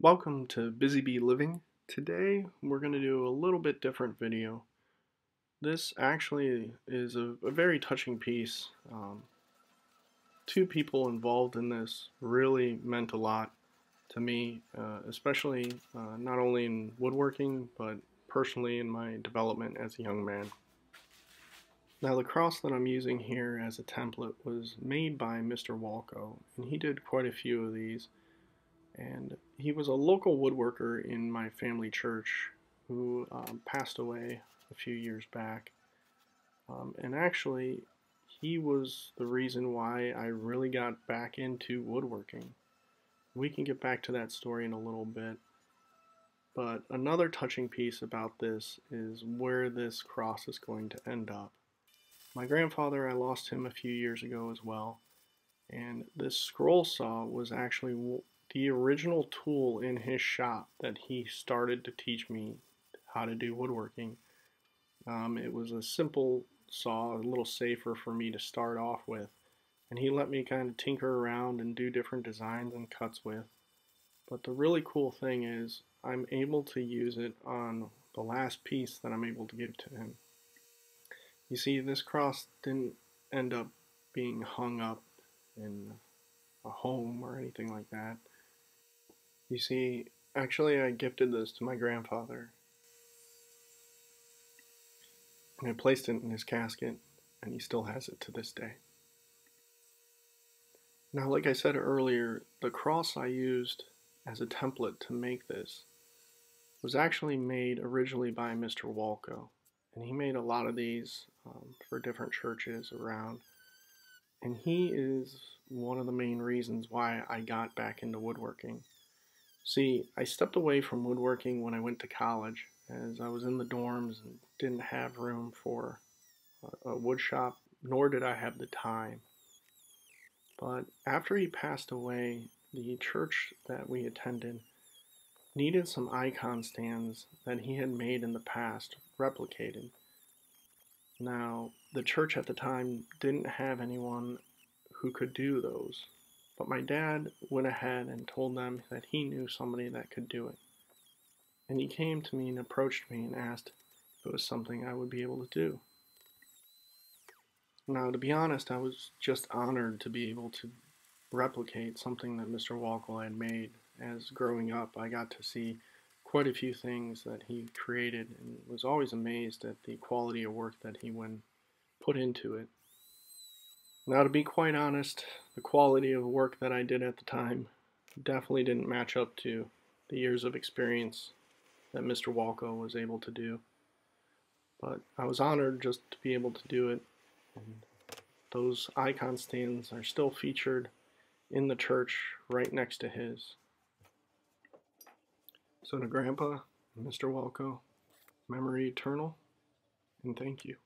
Welcome to Busy Bee Living. Today we're going to do a little bit different video. This actually is a very touching piece. Two people involved in this really meant a lot to me, especially not only in woodworking but personally in my development as a young man. Now the cross that I'm using here as a template was made by Mr. Walko, and he did quite a few of these. And he was a local woodworker in my family church who passed away a few years back. And actually, he was the reason why I really got back into woodworking. We can get back to that story in a little bit. But another touching piece about this is where this cross is going to end up. My grandfather, I lost him a few years ago as well. And this scroll saw was actually the original tool in his shop that he started to teach me how to do woodworking. It was a simple saw, a little safer for me to start off with, and he let me kind of tinker around and do different designs and cuts with. But the really cool thing is I'm able to use it on the last piece that I'm able to give to him. You see, this cross didn't end up being hung up in a home or anything like that. You see, actually I gifted this to my grandfather, and I placed it in his casket, and he still has it to this day. Now, like I said earlier, the cross I used as a template to make this was actually made originally by Mr. Walko, and he made a lot of these for different churches around, and he is one of the main reasons why I got back into woodworking. See, I stepped away from woodworking when I went to college, as I was in the dorms and didn't have room for a wood shop, nor did I have the time. But after he passed away, the church that we attended needed some icon stands that he had made in the past replicated. Now, the church at the time didn't have anyone who could do those. But my dad went ahead and told them that he knew somebody that could do it. And he came to me and approached me and asked if it was something I would be able to do. Now, to be honest, I was just honored to be able to replicate something that Mr. Walko had made. As growing up, I got to see quite a few things that he created and was always amazed at the quality of work that he put into it. Now, to be quite honest, the quality of work that I did at the time definitely didn't match up to the years of experience that Mr. Walko was able to do. But I was honored just to be able to do it, and those icon stands are still featured in the church right next to his. So to Grandpa, Mr. Walko, memory eternal, and thank you.